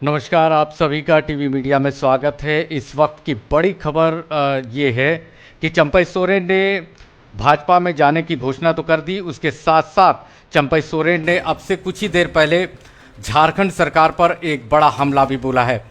नमस्कार, आप सभी का टीवी मीडिया में स्वागत है। इस वक्त की बड़ी खबर ये है कि चंपई सोरेन ने भाजपा में जाने की घोषणा तो कर दी, उसके साथ साथ चंपई सोरेन ने अब से कुछ ही देर पहले झारखंड सरकार पर एक बड़ा हमला भी बोला है।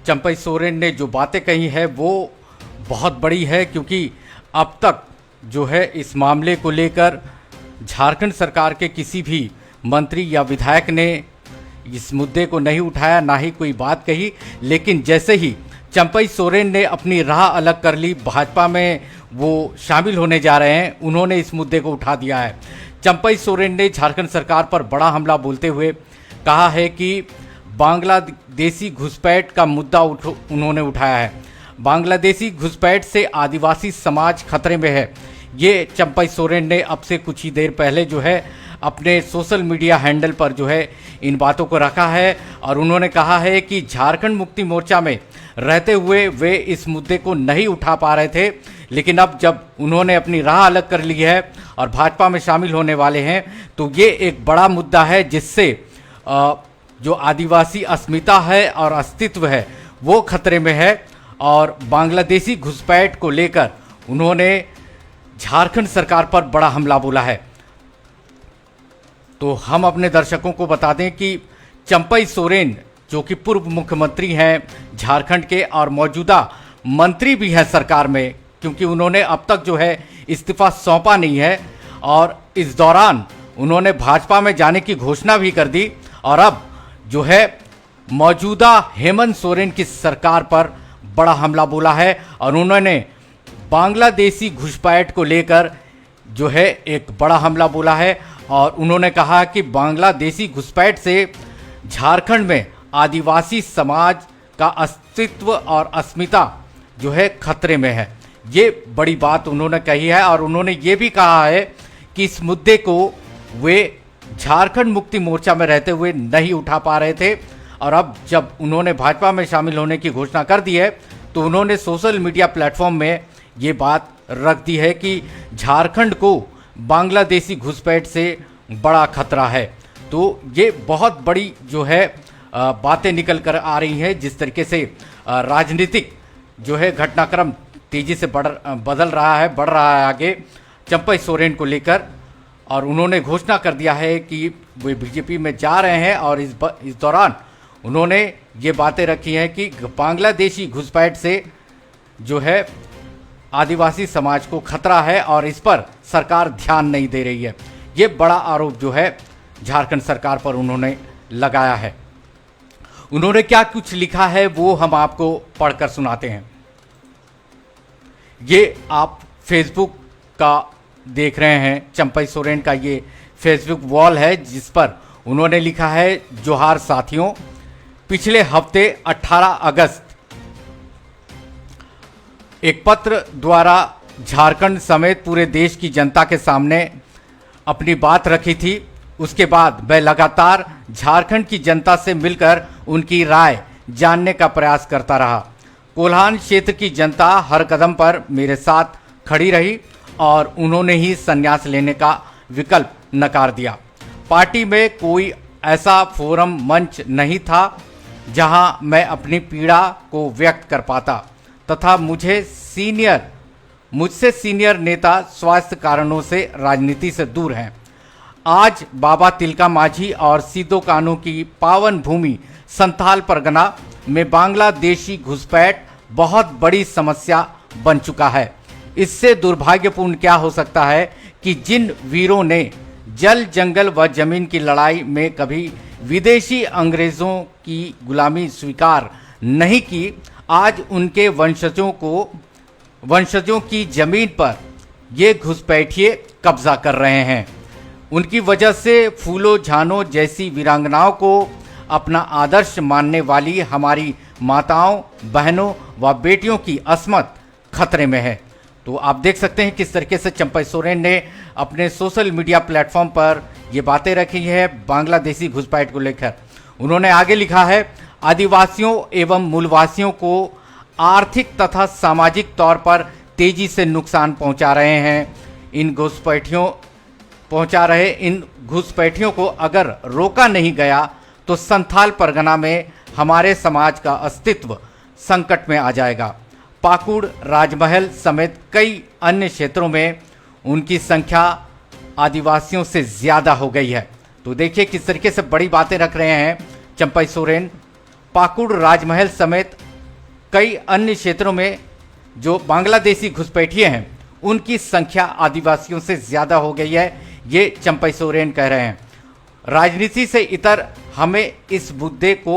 चंपई सोरेन ने जो बातें कही है वो बहुत बड़ी है, क्योंकि अब तक जो है इस मामले को लेकर झारखंड सरकार के किसी भी मंत्री या विधायक ने इस मुद्दे को नहीं उठाया, ना ही कोई बात कही। लेकिन जैसे ही चंपई सोरेन ने अपनी राह अलग कर ली, भाजपा में वो शामिल होने जा रहे हैं, उन्होंने इस मुद्दे को उठा दिया है। चंपई सोरेन ने झारखंड सरकार पर बड़ा हमला बोलते हुए कहा है कि बांग्लादेशी घुसपैठ का मुद्दा उन्होंने उठाया है। बांग्लादेशी घुसपैठ से आदिवासी समाज खतरे में है। ये चंपई सोरेन ने अब से कुछ ही देर पहले जो है अपने सोशल मीडिया हैंडल पर जो है इन बातों को रखा है, और उन्होंने कहा है कि झारखंड मुक्ति मोर्चा में रहते हुए वे इस मुद्दे को नहीं उठा पा रहे थे, लेकिन अब जब उन्होंने अपनी राह अलग कर ली है और भाजपा में शामिल होने वाले हैं, तो ये एक बड़ा मुद्दा है जिससे जो आदिवासी अस्मिता है और अस्तित्व है वो खतरे में है। और बांग्लादेशी घुसपैठ को लेकर उन्होंने झारखंड सरकार पर बड़ा हमला बोला है। तो हम अपने दर्शकों को बता दें कि चंपई सोरेन जो कि पूर्व मुख्यमंत्री हैं झारखंड के और मौजूदा मंत्री भी हैं सरकार में, क्योंकि उन्होंने अब तक जो है इस्तीफा सौंपा नहीं है, और इस दौरान उन्होंने भाजपा में जाने की घोषणा भी कर दी, और अब जो है मौजूदा हेमंत सोरेन की सरकार पर बड़ा हमला बोला है। और उन्होंने बांग्लादेशी घुसपैठ को लेकर जो है एक बड़ा हमला बोला है, और उन्होंने कहा कि बांग्लादेशी घुसपैठ से झारखंड में आदिवासी समाज का अस्तित्व और अस्मिता जो है खतरे में है। ये बड़ी बात उन्होंने कही है, और उन्होंने ये भी कहा है कि इस मुद्दे को वे झारखंड मुक्ति मोर्चा में रहते हुए नहीं उठा पा रहे थे, और अब जब उन्होंने भाजपा में शामिल होने की घोषणा कर दी है तो उन्होंने सोशल मीडिया प्लेटफॉर्म में ये बात रख दी है कि झारखंड को बांग्लादेशी घुसपैठ से बड़ा खतरा है। तो ये बहुत बड़ी जो है बातें निकल कर आ रही हैं, जिस तरीके से राजनीतिक जो है घटनाक्रम तेजी से बढ़ रहा है आगे चंपई सोरेन को लेकर। और उन्होंने घोषणा कर दिया है कि वे बीजेपी में जा रहे हैं, और इस दौरान उन्होंने ये बातें रखी हैं कि बांग्लादेशी घुसपैठ से जो है आदिवासी समाज को खतरा है और इस पर सरकार ध्यान नहीं दे रही है। ये बड़ा आरोप जो है झारखंड सरकार पर उन्होंने लगाया है। उन्होंने क्या कुछ लिखा है वो हम आपको पढ़कर सुनाते हैं। ये आप फेसबुक का देख रहे हैं, चंपई सोरेन का ये फेसबुक वॉल है जिस पर उन्होंने लिखा है, जोहार साथियों, पिछले हफ्ते 18 अगस्त एक पत्र द्वारा झारखंड समेत पूरे देश की जनता के सामने अपनी बात रखी थी। उसके बाद मैं लगातार झारखंड की जनता से मिलकर उनकी राय जानने का प्रयास करता रहा। कोल्हान क्षेत्र की जनता हर कदम पर मेरे साथ खड़ी रही और उन्होंने ही संन्यास लेने का विकल्प नकार दिया। पार्टी में कोई ऐसा फोरम मंच नहीं था जहां मैं अपनी पीड़ा को व्यक्त कर पाता, तथा मुझसे सीनियर नेता स्वास्थ्य कारणों से राजनीति से दूर हैं। आज बाबा तिलका मांझी और सिदो कान्हू की पावन भूमि संथाल परगना में बांग्लादेशी घुसपैठ बहुत बड़ी समस्या बन चुका है। इससे दुर्भाग्यपूर्ण क्या हो सकता है कि जिन वीरों ने जल, जंगल व जमीन की लड़ाई में कभी विदेशी अंग्रेजों की गुलामी स्वीकार नहीं की, आज उनके वंशजों की जमीन पर ये घुसपैठिए कब्जा कर रहे हैं। उनकी वजह से फूलो झानो जैसी वीरांगनाओं को अपना आदर्श मानने वाली हमारी माताओं, बहनों व बेटियों की अस्मत खतरे में है। तो आप देख सकते हैं किस तरीके से चंपई सोरेन ने अपने सोशल मीडिया प्लेटफॉर्म पर ये बातें रखी है बांग्लादेशी घुसपैठ को लेकर। उन्होंने आगे लिखा है, आदिवासियों एवं मूलवासियों को आर्थिक तथा सामाजिक तौर पर तेजी से नुकसान पहुंचा रहे हैं। इन घुसपैठियों को अगर रोका नहीं गया तो संथाल परगना में हमारे समाज का अस्तित्व संकट में आ जाएगा। पाकुड़, राजमहल समेत कई अन्य क्षेत्रों में उनकी संख्या आदिवासियों से ज़्यादा हो गई है। तो देखिए किस तरीके से बड़ी बातें रख रहे हैं चंपई सोरेन। पाकुड़, राजमहल समेत कई अन्य क्षेत्रों में जो बांग्लादेशी घुसपैठिए हैं उनकी संख्या आदिवासियों से ज़्यादा हो गई है, ये चंपई सोरेन कह रहे हैं। राजनीति से इतर हमें इस मुद्दे को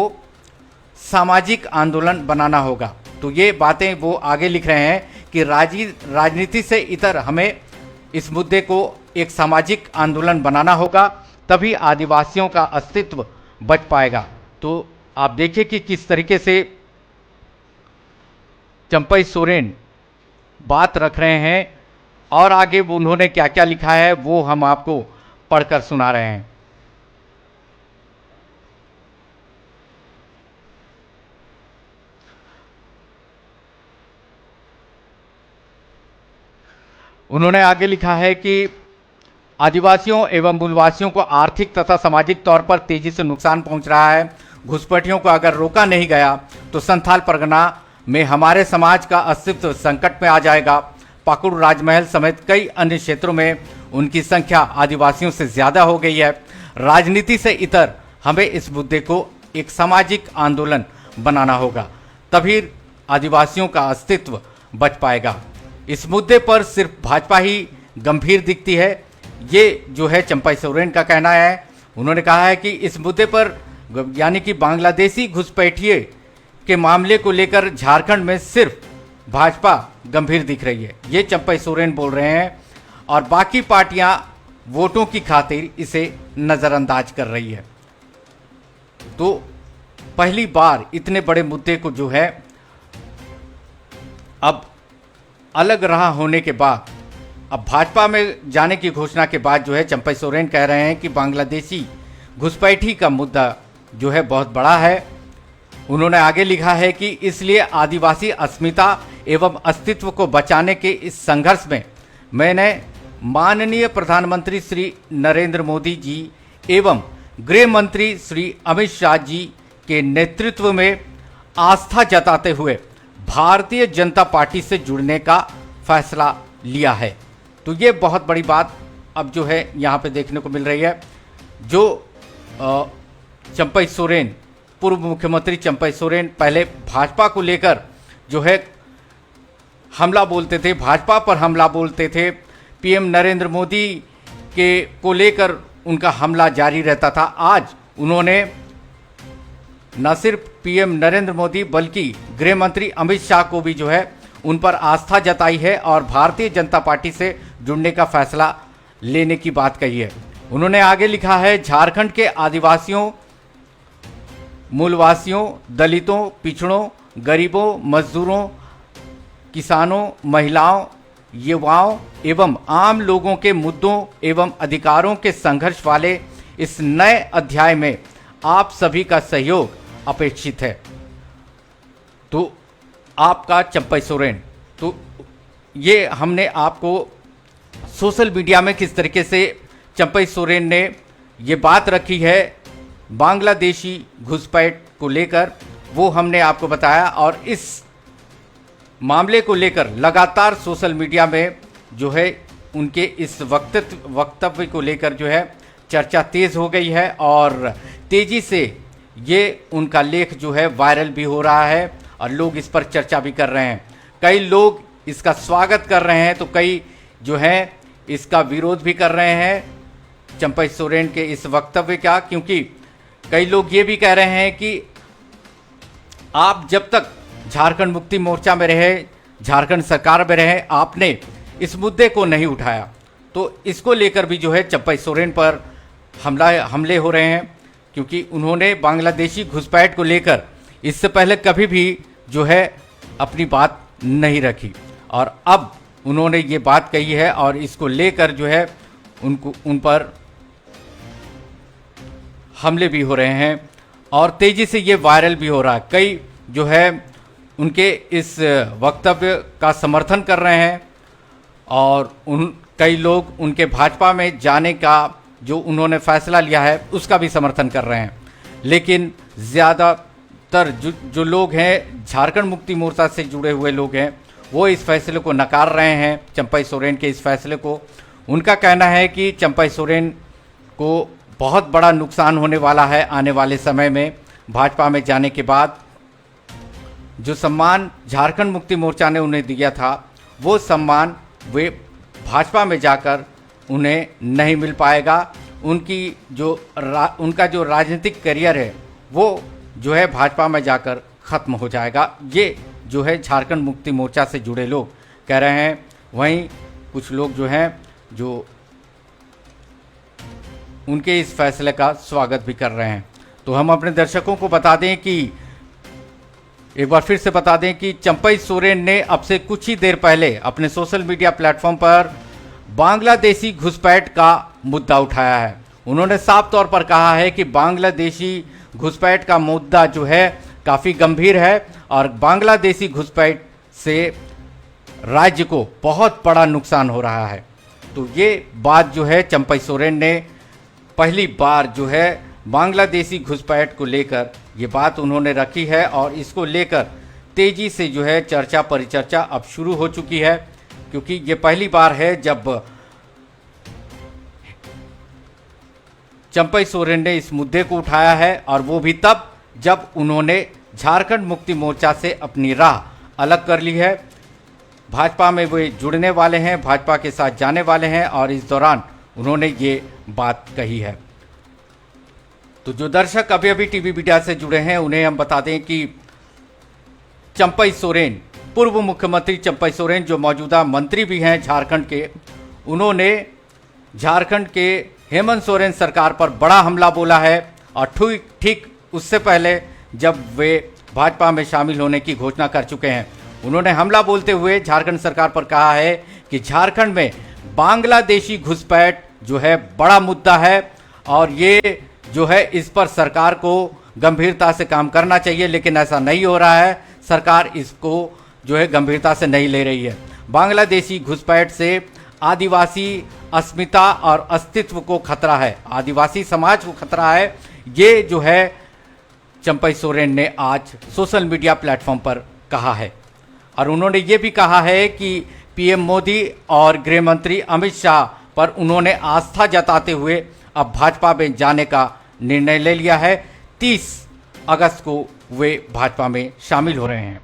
सामाजिक आंदोलन बनाना होगा। तो ये बातें वो आगे लिख रहे हैं कि राजनीति से इतर हमें इस मुद्दे को एक सामाजिक आंदोलन बनाना होगा, तभी आदिवासियों का अस्तित्व बच पाएगा। तो आप देखिए कि किस तरीके से चंपई सोरेन बात रख रहे हैं और आगे उन्होंने क्या क्या लिखा है वो हम आपको पढ़कर सुना रहे हैं। उन्होंने आगे लिखा है कि आदिवासियों एवं मूलवासियों को आर्थिक तथा सामाजिक तौर पर तेजी से नुकसान पहुंच रहा है। घुसपैठियों को अगर रोका नहीं गया तो संथाल परगना में हमारे समाज का अस्तित्व संकट में आ जाएगा। पाकुड़, राजमहल समेत कई अन्य क्षेत्रों में उनकी संख्या आदिवासियों से ज़्यादा हो गई है। राजनीति से इतर हमें इस मुद्दे को एक सामाजिक आंदोलन बनाना होगा, तभी आदिवासियों का अस्तित्व बच पाएगा। इस मुद्दे पर सिर्फ भाजपा ही गंभीर दिखती है, ये जो है चंपई सोरेन का कहना है। उन्होंने कहा है कि इस मुद्दे पर यानी कि बांग्लादेशी घुसपैठिए के मामले को लेकर झारखंड में सिर्फ भाजपा गंभीर दिख रही है, ये चंपई सोरेन बोल रहे हैं, और बाकी पार्टियां वोटों की खातिर इसे नज़रअंदाज कर रही है। तो पहली बार इतने बड़े मुद्दे को जो है अब अलग राह होने के बाद, अब भाजपा में जाने की घोषणा के बाद जो है चंपई सोरेन कह रहे हैं कि बांग्लादेशी घुसपैठी का मुद्दा जो है बहुत बड़ा है। उन्होंने आगे लिखा है कि इसलिए आदिवासी अस्मिता एवं अस्तित्व को बचाने के इस संघर्ष में मैंने माननीय प्रधानमंत्री श्री नरेंद्र मोदी जी एवं गृह मंत्री श्री अमित शाह जी के नेतृत्व में आस्था जताते हुए भारतीय जनता पार्टी से जुड़ने का फैसला लिया है। तो ये बहुत बड़ी बात अब जो है यहाँ पे देखने को मिल रही है। जो चंपई सोरेन, पूर्व मुख्यमंत्री चंपई सोरेन पहले भाजपा को लेकर जो है हमला बोलते थे, भाजपा पर हमला बोलते थे, पीएम नरेंद्र मोदी के को लेकर उनका हमला जारी रहता था। आज उन्होंने न सिर्फ पीएम नरेंद्र मोदी बल्कि गृह मंत्री अमित शाह को भी जो है उन पर आस्था जताई है और भारतीय जनता पार्टी से जुड़ने का फैसला लेने की बात कही है। उन्होंने आगे लिखा है, झारखंड के आदिवासियों, मूलवासियों, दलितों, पिछड़ों, गरीबों, मजदूरों, किसानों, महिलाओं, युवाओं एवं आम लोगों के मुद्दों एवं अधिकारों के संघर्ष वाले इस नए अध्याय में आप सभी का सहयोग अपेक्षित है। तो आपका चंपई सोरेन, तो ये हमने आपको सोशल मीडिया में किस तरीके से चंपई सोरेन ने ये बात रखी है बांग्लादेशी घुसपैठ को लेकर, वो हमने आपको बताया। और इस मामले को लेकर लगातार सोशल मीडिया में जो है उनके इस वक्तव्य को लेकर जो है चर्चा तेज़ हो गई है और तेज़ी से ये उनका लेख जो है वायरल भी हो रहा है और लोग इस पर चर्चा भी कर रहे हैं। कई लोग इसका स्वागत कर रहे हैं तो कई जो है इसका विरोध भी कर रहे हैं चंपई सोरेन के इस वक्तव्य का, क्योंकि कई लोग ये भी कह रहे हैं कि आप जब तक झारखंड मुक्ति मोर्चा में रहे, झारखंड सरकार में रहे, आपने इस मुद्दे को नहीं उठाया। तो इसको लेकर भी जो है चंपई सोरेन पर हमले हो रहे हैं, क्योंकि उन्होंने बांग्लादेशी घुसपैठ को लेकर इससे पहले कभी भी जो है अपनी बात नहीं रखी और अब उन्होंने ये बात कही है और इसको लेकर जो है उन पर हमले भी हो रहे हैं और तेज़ी से ये वायरल भी हो रहा है। कई जो है उनके इस वक्तव्य का समर्थन कर रहे हैं और कई लोग उनके भाजपा में जाने का जो उन्होंने फैसला लिया है उसका भी समर्थन कर रहे हैं। लेकिन ज़्यादा ज़्यादातर जो लोग हैं झारखंड मुक्ति मोर्चा से जुड़े हुए लोग हैं वो इस फैसले को नकार रहे हैं, चंपई सोरेन के इस फैसले को। उनका कहना है कि चंपई सोरेन को बहुत बड़ा नुकसान होने वाला है आने वाले समय में। भाजपा में जाने के बाद जो सम्मान झारखंड मुक्ति मोर्चा ने उन्हें दिया था वो सम्मान वे भाजपा में जाकर उन्हें नहीं मिल पाएगा। उनका जो राजनीतिक करियर है वो जो है भाजपा में जाकर ख़त्म हो जाएगा। ये जो है झारखंड मुक्ति मोर्चा से जुड़े लोग कह रहे हैं। वहीं कुछ लोग जो हैं जो उनके इस फैसले का स्वागत भी कर रहे हैं। तो हम अपने दर्शकों को बता दें कि एक बार फिर से बता दें कि चंपई सोरेन ने अब से कुछ ही देर पहले अपने सोशल मीडिया प्लेटफॉर्म पर बांग्लादेशी घुसपैठ का मुद्दा उठाया है। उन्होंने साफ तौर पर कहा है कि बांग्लादेशी घुसपैठ का मुद्दा जो है काफ़ी गंभीर है और बांग्लादेशी घुसपैठ से राज्य को बहुत बड़ा नुकसान हो रहा है। तो ये बात जो है चंपई सोरेन ने पहली बार जो है बांग्लादेशी घुसपैठ को लेकर ये बात उन्होंने रखी है और इसको लेकर तेज़ी से जो है चर्चा परिचर्चा अब शुरू हो चुकी है, क्योंकि ये पहली बार है जब चंपई सोरेन ने इस मुद्दे को उठाया है और वो भी तब जब उन्होंने झारखंड मुक्ति मोर्चा से अपनी राह अलग कर ली है। भाजपा में वे जुड़ने वाले हैं, भाजपा के साथ जाने वाले हैं और इस दौरान उन्होंने ये बात कही है। तो जो दर्शक अभी अभी टीवी मीडिया से जुड़े हैं उन्हें हम बता दें कि चंपई सोरेन, पूर्व मुख्यमंत्री चंपई सोरेन जो मौजूदा मंत्री भी हैं झारखंड के, उन्होंने झारखंड के हेमंत सोरेन सरकार पर बड़ा हमला बोला है और ठीक उससे पहले जब वे भाजपा में शामिल होने की घोषणा कर चुके हैं, उन्होंने हमला बोलते हुए झारखंड सरकार पर कहा है कि झारखंड में बांग्लादेशी घुसपैठ जो है बड़ा मुद्दा है और ये जो है इस पर सरकार को गंभीरता से काम करना चाहिए, लेकिन ऐसा नहीं हो रहा है। सरकार इसको जो है गंभीरता से नहीं ले रही है। बांग्लादेशी घुसपैठ से आदिवासी अस्मिता और अस्तित्व को खतरा है, आदिवासी समाज को खतरा है। ये जो है चंपई सोरेन ने आज सोशल मीडिया प्लेटफॉर्म पर कहा है और उन्होंने ये भी कहा है कि पीएम मोदी और गृह मंत्री अमित शाह पर उन्होंने आस्था जताते हुए अब भाजपा में जाने का निर्णय ले लिया है। 30 अगस्त को वे भाजपा में शामिल हो रहे हैं।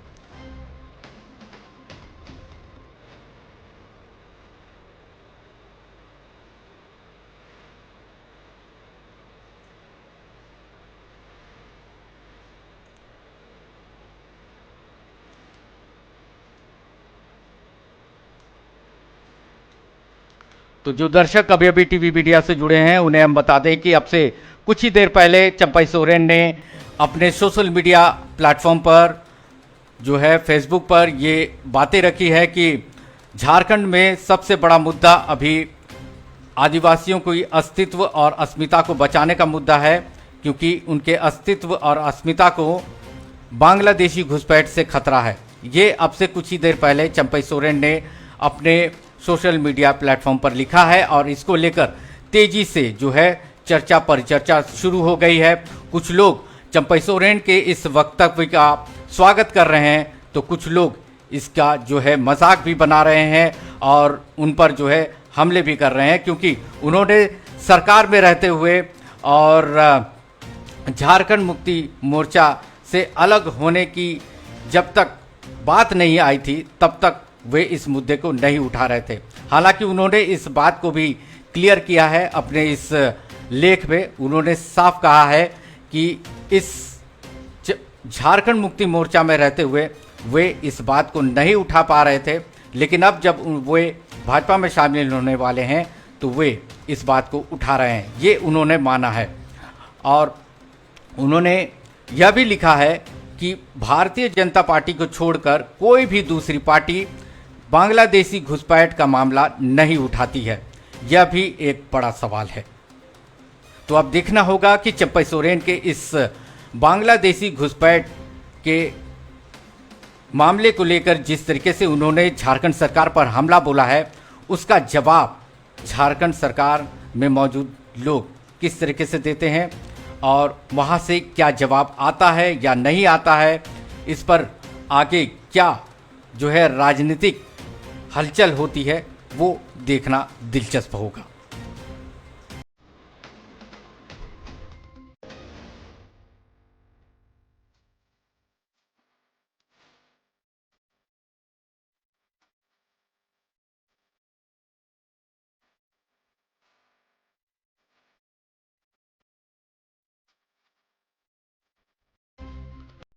तो जो दर्शक अभी अभी टीवी मीडिया से जुड़े हैं उन्हें हम बता दें कि अब से कुछ ही देर पहले चंपई सोरेन ने अपने सोशल मीडिया प्लेटफॉर्म पर जो है फेसबुक पर ये बातें रखी है कि झारखंड में सबसे बड़ा मुद्दा अभी आदिवासियों की अस्तित्व और अस्मिता को बचाने का मुद्दा है, क्योंकि उनके अस्तित्व और अस्मिता को बांग्लादेशी घुसपैठ से खतरा है। ये अब से कुछ ही देर पहले चंपई सोरेन ने अपने सोशल मीडिया प्लेटफॉर्म पर लिखा है और इसको लेकर तेजी से जो है चर्चा परिचर्चा शुरू हो गई है। कुछ लोग चंपई सोरेन के इस वक्तव्य का स्वागत कर रहे हैं तो कुछ लोग इसका जो है मजाक भी बना रहे हैं और उन पर जो है हमले भी कर रहे हैं, क्योंकि उन्होंने सरकार में रहते हुए और झारखंड मुक्ति मोर्चा से अलग होने की जब तक बात नहीं आई थी तब तक वे इस मुद्दे को नहीं उठा रहे थे। हालांकि उन्होंने इस बात को भी क्लियर किया है अपने इस लेख में। उन्होंने साफ कहा है कि इस झारखंड मुक्ति मोर्चा में रहते हुए वे इस बात को नहीं उठा पा रहे थे, लेकिन अब जब वे भाजपा में शामिल होने वाले हैं तो वे इस बात को उठा रहे हैं, ये उन्होंने माना है। और उन्होंने यह भी लिखा है कि भारतीय जनता पार्टी को छोड़कर कोई भी दूसरी पार्टी बांग्लादेशी घुसपैठ का मामला नहीं उठाती है। यह भी एक बड़ा सवाल है। तो अब देखना होगा कि चंपई सोरेन के इस बांग्लादेशी घुसपैठ के मामले को लेकर जिस तरीके से उन्होंने झारखंड सरकार पर हमला बोला है, उसका जवाब झारखंड सरकार में मौजूद लोग किस तरीके से देते हैं और वहाँ से क्या जवाब आता है या नहीं आता है, इस पर आगे क्या जो है राजनीतिक हलचल होती है वो देखना दिलचस्प होगा।